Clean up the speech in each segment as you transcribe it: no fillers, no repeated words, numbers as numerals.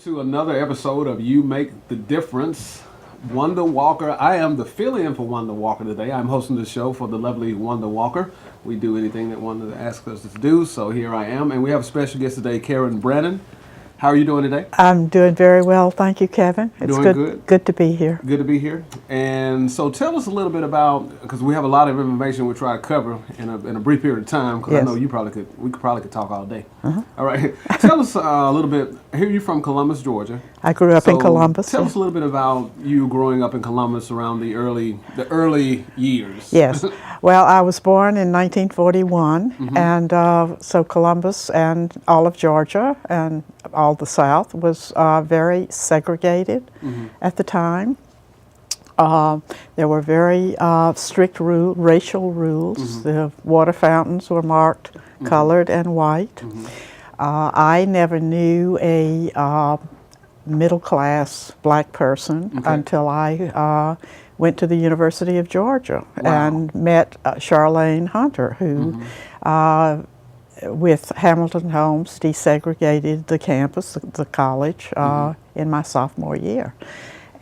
to another episode of You Make the Difference. Wanda Walker. I am the fill-in for Wanda Walker today. I'm hosting the show for the lovely Wanda Walker. We do anything that Wanda asks us to do, so here I am. And we have a special guest today, Branan. How are you doing today? I'm doing very well, thank you, Kevin. It's doing good. Good to be here. Good to be here. And so tell us a little bit about, because we have a lot of information we try to cover in a brief period of time, because Yes. I know we probably could talk all day. All right. Tell us a little bit. Here you're from Columbus, Georgia. I grew up in Columbus. Tell us a little bit about you growing up in Columbus around the early years. Yes. Well, I was born in 1941, and so Columbus and all of Georgia and all the South was very segregated at the time. There were very strict racial rules. The water fountains were marked colored and white. I never knew a middle-class black person until I went to the University of Georgia and met Charlene Hunter, who with Hamilton Holmes desegregated the campus, the college, in my sophomore year.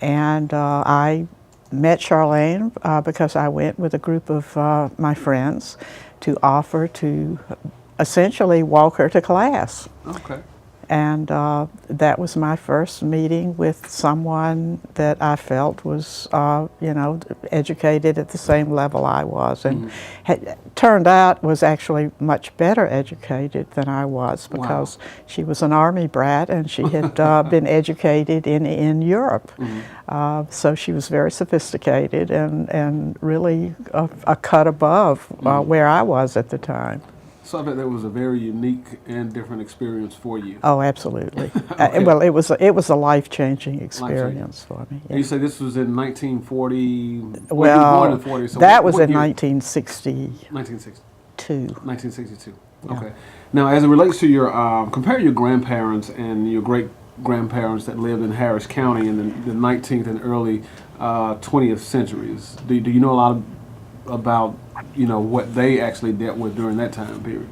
And I met Charlene because I went with a group of my friends to offer to essentially walk her to class. Okay. And that was my first meeting with someone that I felt was, educated at the same level I was, and turned out was actually much better educated than I was, because she was an Army brat and she had been educated in Europe. So she was very sophisticated and really a cut above where I was at the time. So I bet that was a very unique and different experience for you. Oh, absolutely. Well, it was a life-changing experience for me. Yeah. You say this was in 1940. Well, you were born in 40. So that was what in year? 1960. 1962. 1962. Yeah. Okay. Now, as it relates to your compare your grandparents and your great-grandparents that lived in Harris County in the 19th and early 20th centuries. Do you know a lot about what they actually dealt with during that time period?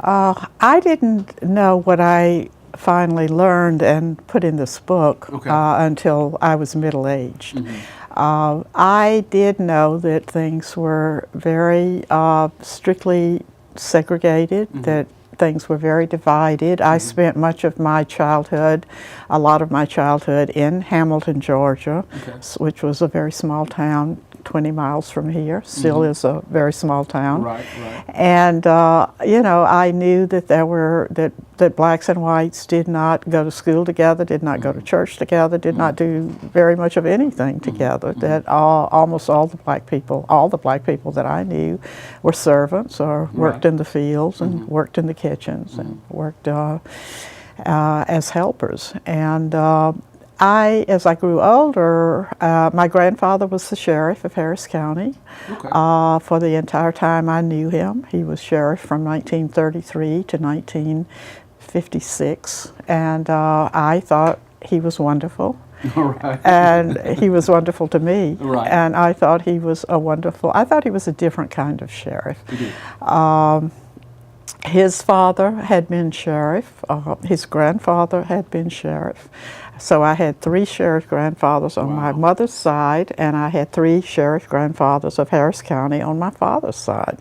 I didn't know what I finally learned and put in this book until I was middle-aged. I did know that things were very strictly segregated, that things were very divided. I spent much of my childhood, a lot of my childhood, in Hamilton, Georgia, which was a very small town, 20 miles from here. Still is a very small town. Right. And I knew that that blacks and whites did not go to school together, did not go to church together, did not do very much of anything together. That almost all the black people that I knew were servants or worked in the fields and worked in the kitchens and worked as helpers. And as I grew older, my grandfather was the sheriff of Harris County. For the entire time I knew him. He was sheriff from 1933 to 1956, and I thought he was wonderful. And he was wonderful to me. And I thought he was I thought he was a different kind of sheriff. His father had been sheriff, his grandfather had been sheriff. So I had 3 sheriff grandfathers on my mother's side, and I had 3 sheriff grandfathers of Harris County on my father's side.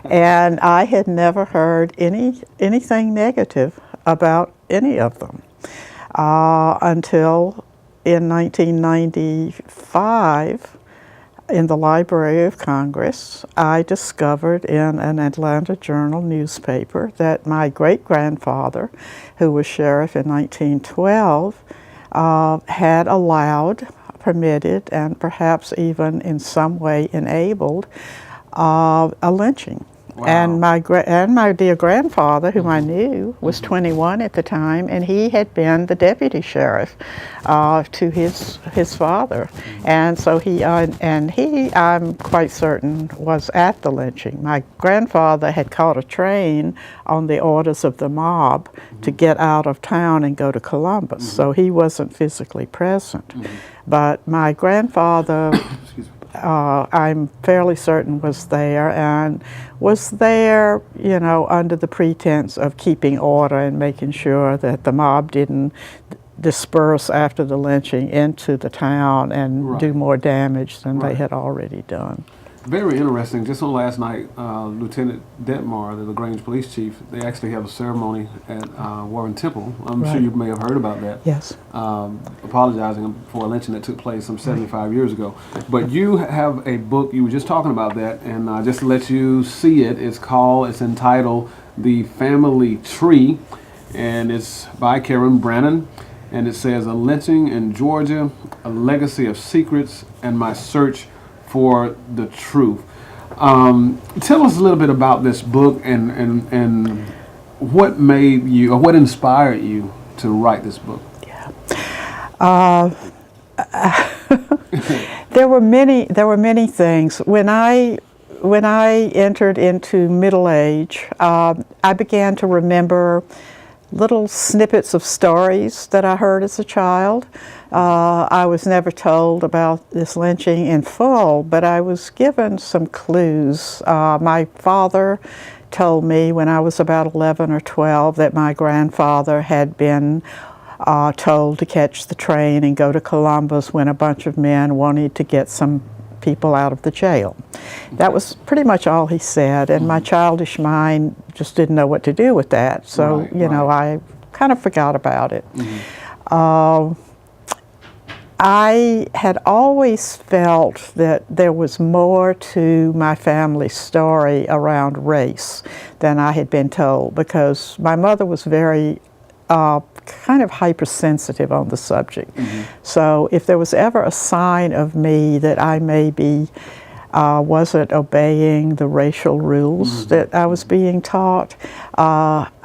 And I had never heard anything negative about any of them until in 1995, in the Library of Congress, I discovered in an Atlanta Journal newspaper that my great-grandfather, who was sheriff in 1912, had allowed, permitted, and perhaps even in some way enabled a lynching. And my dear grandfather, whom I knew, was 21 at the time, and he had been the deputy sheriff to his father. And so he, I'm quite certain, was at the lynching. My grandfather had caught a train on the orders of the mob to get out of town and go to Columbus, so he wasn't physically present. But my grandfather I'm fairly certain was there, and was there, under the pretense of keeping order and making sure that the mob didn't disperse after the lynching into the town and Right. do more damage than Right. they had already done. Very interesting. Just on last night, Lieutenant Detmar, the LaGrange police chief, they actually have a ceremony at Warren Temple. I'm sure Right. you may have heard about that. Yes. Apologizing for a lynching that took place some 75 years ago. But you have a book, you were just talking about that, and just to let you see it, it's entitled The Family Tree, and it's by Karen Branan, and it says, A Lynching in Georgia, A Legacy of Secrets, and My Search for the Truth. Tell us a little bit about this book and what made you, or what inspired you to write this book. There were many things. When I entered into middle age, I began to remember little snippets of stories that I heard as a child. I was never told about this lynching in full, but I was given some clues. My father told me when I was about 11 or 12 that my grandfather had been told to catch the train and go to Columbus when a bunch of men wanted to get some people out of the jail. That was pretty much all he said, and my childish mind just didn't know what to do with that. So, Right, you know, I kind of forgot about it. I had always felt that there was more to my family story around race than I had been told, because my mother was very kind of hypersensitive on the subject. So if there was ever a sign of me that I maybe wasn't obeying the racial rules that I was being taught,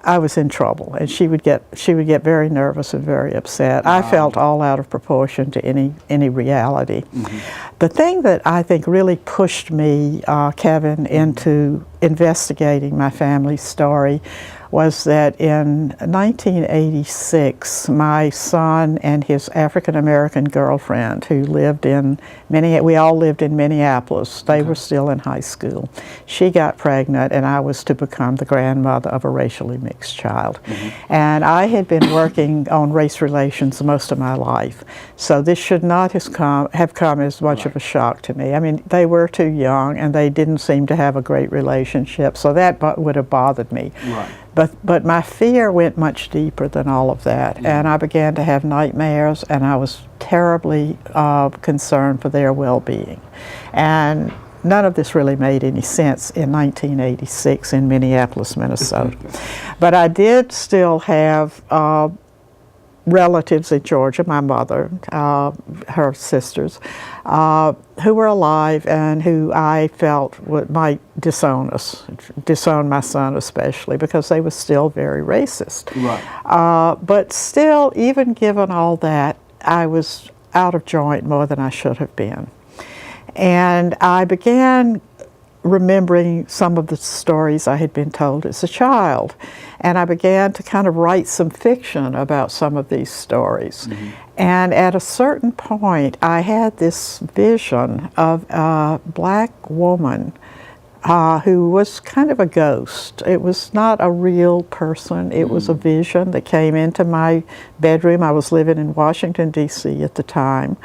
I was in trouble, and she would get very nervous and very upset. I felt all out of proportion to any reality. The thing that I think really pushed me, Kevin, into investigating my family's story was that in 1986, my son and his African-American girlfriend, who lived in we all lived in Minneapolis, they were still in high school. She got pregnant, and I was to become the grandmother of a racially mixed child. And I had been working on race relations most of my life, so this should not have come as much of a shock to me. I mean, they were too young, and they didn't seem to have a great relationship, so that would have bothered me. Right. But my fear went much deeper than all of that, and I began to have nightmares, and I was terribly concerned for their well-being. And none of this really made any sense in 1986 in Minneapolis, Minnesota. But I did still have relatives in Georgia, my mother, her sisters, who were alive and who I felt might disown my son especially, because they were still very racist. Right. But still, even given all that, I was out of joint more than I should have been. And I began remembering some of the stories I had been told as a child. And I began to kind of write some fiction about some of these stories. And at a certain point, I had this vision of a black woman who was kind of a ghost. It was not a real person. It was a vision that came into my bedroom. I was living in Washington, D.C. at the time.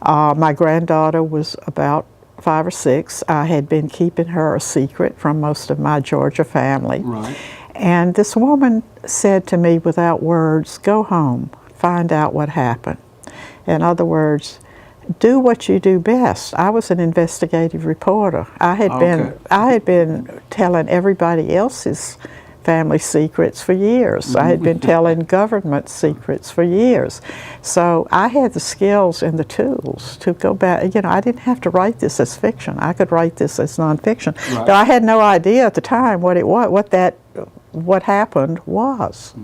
My granddaughter was about 5 or 6. I had been keeping her a secret from most of my Georgia family. Right. And this woman said to me without words, "Go home, find out what happened." In other words, do what you do best. I was an investigative reporter. I had been telling everybody else's family secrets for years. I had been telling government secrets for years. So I had the skills and the tools to go back. You know, I didn't have to write this as fiction. I could write this as nonfiction. Right. Though I had no idea at the time what it was, what happened was.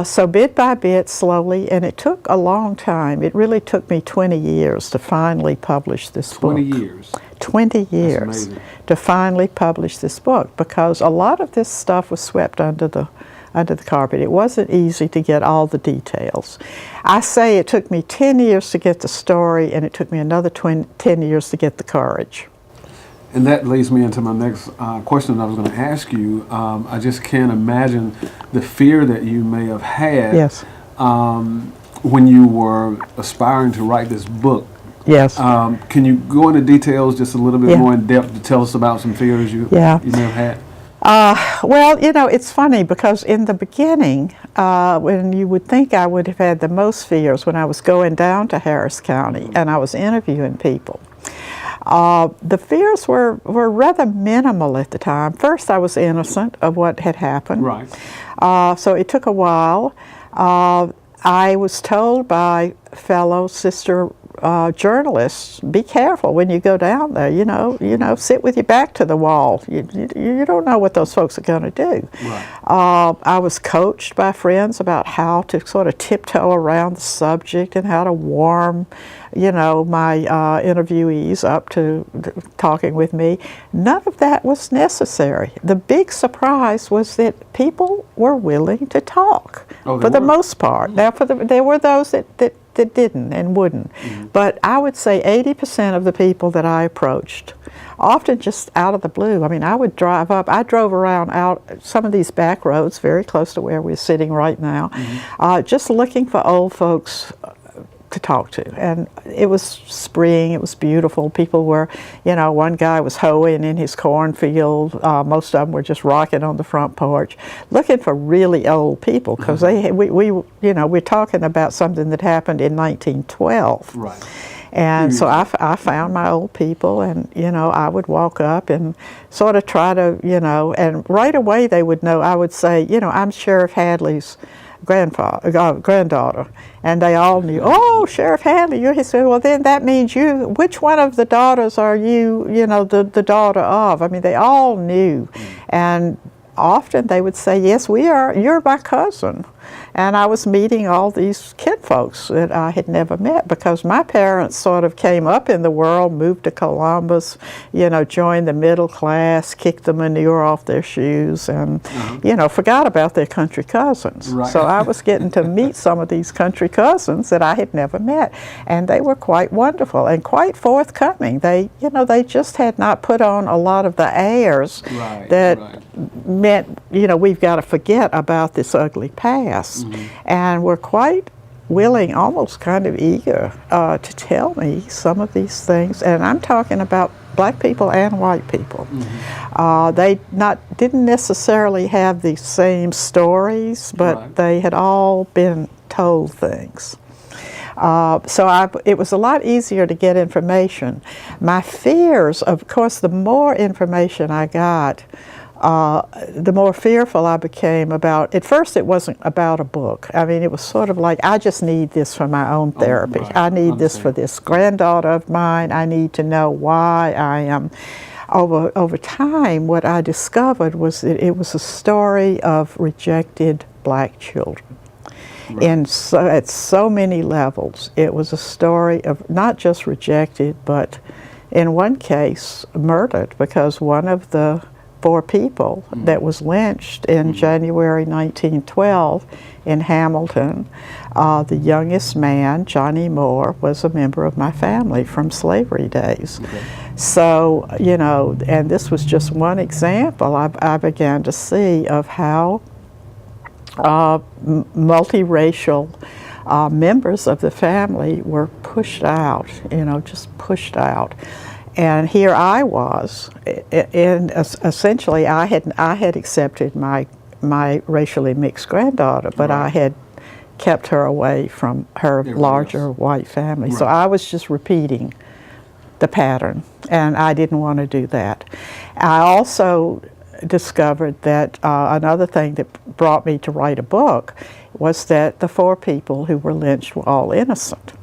So bit by bit, slowly, and it took a long time. It really took me 20 years to finally publish this book. 20 years. 20 years to finally publish this book, because a lot of this stuff was swept under the carpet. It wasn't easy to get all the details. I say it took me 10 years to get the story, and it took me another 10 years to get the courage. And that leads me into my next question that I was going to ask you. I just can't imagine the fear that you may have had. Yes. when you were aspiring to write this book, Yes. can you go into details just a little bit Yeah. more in depth to tell us about some fears you Yeah. you may have had? Well, it's funny because in the beginning, when you would think I would have had the most fears when I was going down to Harris County and I was interviewing people, the fears were rather minimal at the time. First, I was innocent of what had happened. Right. So it took a while. I was told by fellow sister journalists, be careful when you go down there. Sit with your back to the wall. You don't know what those folks are going to do. Right. I was coached by friends about how to sort of tiptoe around the subject and how to warm, my interviewees up to talking with me. None of that was necessary. The big surprise was that people were willing to talk for the most part. Now, there were those that didn't and wouldn't. Mm-hmm. But I would say 80% of the people that I approached, often just out of the blue. I mean, I would drive up. I drove around out some of these back roads very close to where we're sitting right now, just looking for old folks to talk to. And it was spring, it was beautiful. People were, one guy was hoeing in his cornfield. Most of them were just rocking on the front porch, looking for really old people, because we're talking about something that happened in 1912. Right. And so I found my old people, and, I would walk up and sort of try to, and right away they would know. I would say, I'm Sheriff Hadley's granddaughter, and they all knew, oh, Sheriff Hadley, you're his. Said, well, then that means which one of the daughters are you, the daughter of? I mean, they all knew. And often they would say, yes, you're my cousin. And I was meeting all these kid folks that I had never met, because my parents sort of came up in the world, moved to Columbus, joined the middle class, kicked the manure off their shoes, and, forgot about their country cousins. Right. So I was getting to meet some of these country cousins that I had never met. And they were quite wonderful and quite forthcoming. They just had not put on a lot of the airs that meant, we've got to forget about this ugly past. And were quite willing, almost kind of eager, to tell me some of these things. And I'm talking about black people and white people. They didn't necessarily have the same stories, but they had all been told things. So it was a lot easier to get information. My fears, of course, the more information I got, the more fearful I became about. At first, it wasn't about a book. I mean, it was sort of like, I just need this for my own therapy. I need this for this granddaughter of mine. I need to know why I am. Over time, what I discovered was that it was a story of rejected black children. At so many levels. It was a story of not just rejected, but in one case, murdered, because one of the 4 people that was lynched in January 1912 in Hamilton, the youngest man, Johnny Moore, was a member of my family from slavery days. So, and this was just one example I began to see of how multiracial members of the family were pushed out, just pushed out. And here I was, and essentially I had accepted my racially mixed granddaughter, but I had kept her away from her larger white family. So I was just repeating the pattern, and I didn't want to do that. I also discovered that another thing that brought me to write a book was that the 4 people who were lynched were all innocent.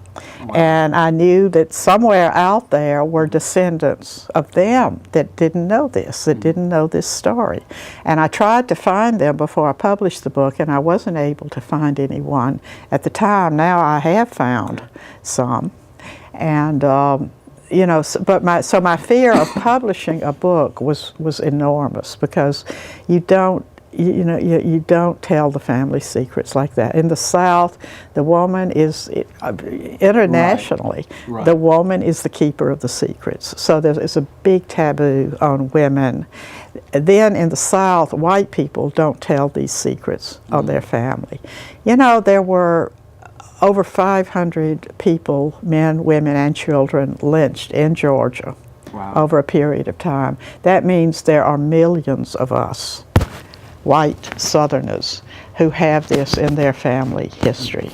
And I knew that somewhere out there were descendants of them that didn't know this, that didn't know this story. And I tried to find them before I published the book, and I wasn't able to find anyone at the time. Now I have found some. And so my fear of publishing a book was enormous, because you don't tell the family secrets like that. In the South, the woman is, internationally, the woman is the keeper of the secrets. So there's a big taboo on women. Then in the South, white people don't tell these secrets on their family. There were over 500 people, men, women, and children, lynched in Georgia. Wow. Over a period of time. That means there are millions of us, white Southerners, who have this in their family history.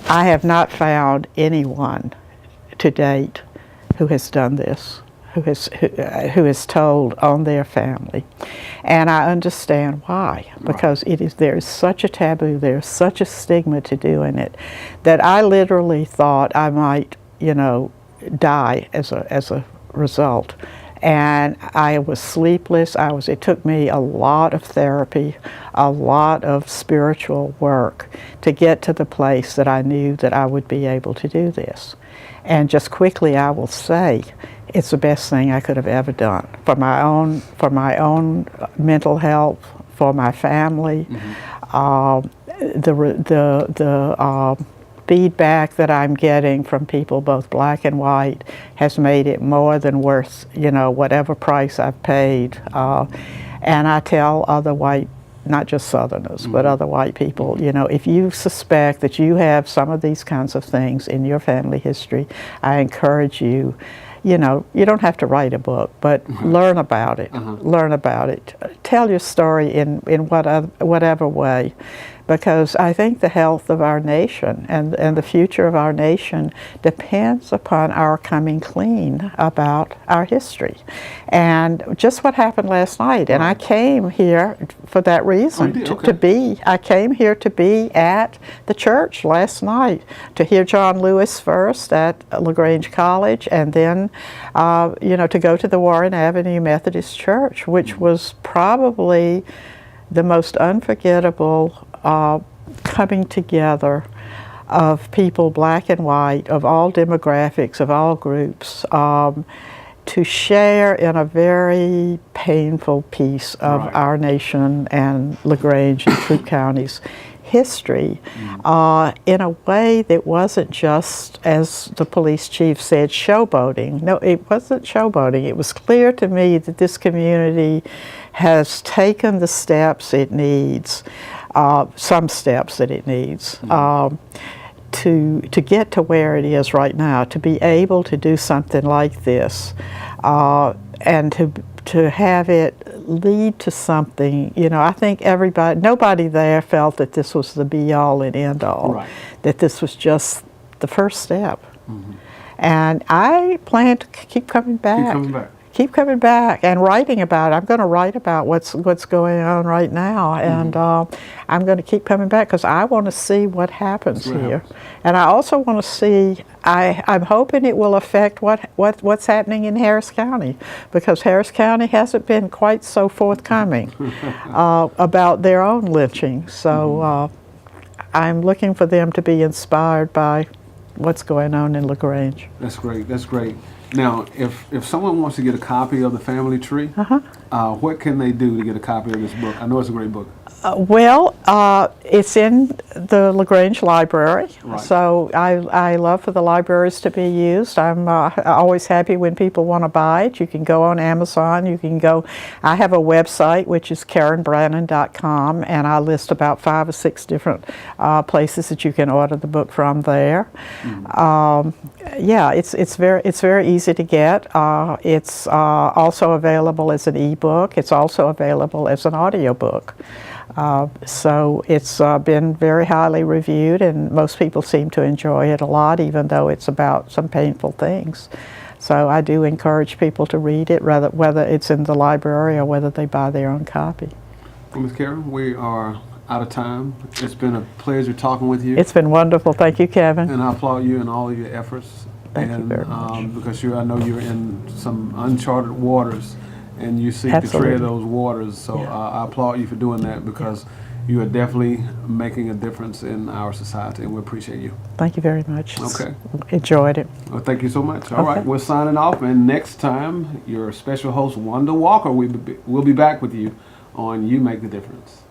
I have not found anyone to date who has done this, who has told on their family. And I understand why, because there is such a taboo, there's such a stigma to doing it, that I literally thought I might, die as a result. And I was sleepless. It took me a lot of therapy, a lot of spiritual work to get to the place that I knew that I would be able to do this. And just quickly, I will say, it's the best thing I could have ever done for my own mental health, for my family. The feedback that I'm getting from people, both black and white, has made it more than worth, whatever price I've paid. And I tell other white, not just Southerners, but other white people, if you suspect that you have some of these kinds of things in your family history, I encourage you, you don't have to write a book, but learn about it. Learn about it. Tell your story in whatever way. Because I think the health of our nation and the future of our nation depends upon our coming clean about our history. And just what happened last night, and I came here for that reason, I came here to be at the church last night, to hear John Lewis first at LaGrange College, and then, to go to the Warren Avenue Methodist Church, which was probably the most unforgettable coming together of people, black and white, of all demographics, of all groups, to share in a very painful piece of our nation and LaGrange and Troup County's history in a way that wasn't just, as the police chief said, showboating. No, it wasn't showboating. It was clear to me that this community has taken the steps it needs, some steps that it needs, to get to where it is right now, to be able to do something like this, and to have it lead to something. I think nobody there felt that this was the be-all and end-all, that this was just the first step. And I plan to keep coming back. Keep coming back and writing about it. I'm going to write about what's going on right now, and I'm going to keep coming back because I want to see what happens here. And I also want to see, I'm hoping it will affect what's happening in Harris County, because Harris County hasn't been quite so forthcoming about their own lynching. So I'm looking for them to be inspired by what's going on in LaGrange. That's great. That's great. Now, if someone wants to get a copy of The Family Tree, what can they do to get a copy of this book? I know it's a great book. It's in the LaGrange Library, so I love for the libraries to be used. I'm always happy when people want to buy it. You can go on Amazon. I have a website, which is KarenBranan.com, and I list about 5 or 6 different places that you can order the book from there. It's very easy to get. It's also available as an ebook. It's also available as an audiobook. So it's been very highly reviewed, and most people seem to enjoy it a lot, even though it's about some painful things. So I do encourage people to read it, whether it's in the library or whether they buy their own copy. Well, Ms. Karen, we are out of time. It's been a pleasure talking with you. It's been wonderful. Thank you, Kevin. And I applaud you in all of your efforts. Thank you very much. Because I know you're in some uncharted waters, and you seek to tread those waters. So I applaud you for doing that, because you are definitely making a difference in our society, and we appreciate you. Thank you very much. Okay. Enjoyed it. Well, thank you so much. All right, we're signing off, and next time, your special host, Wanda Walker, we'll be back with you on You Make the Difference.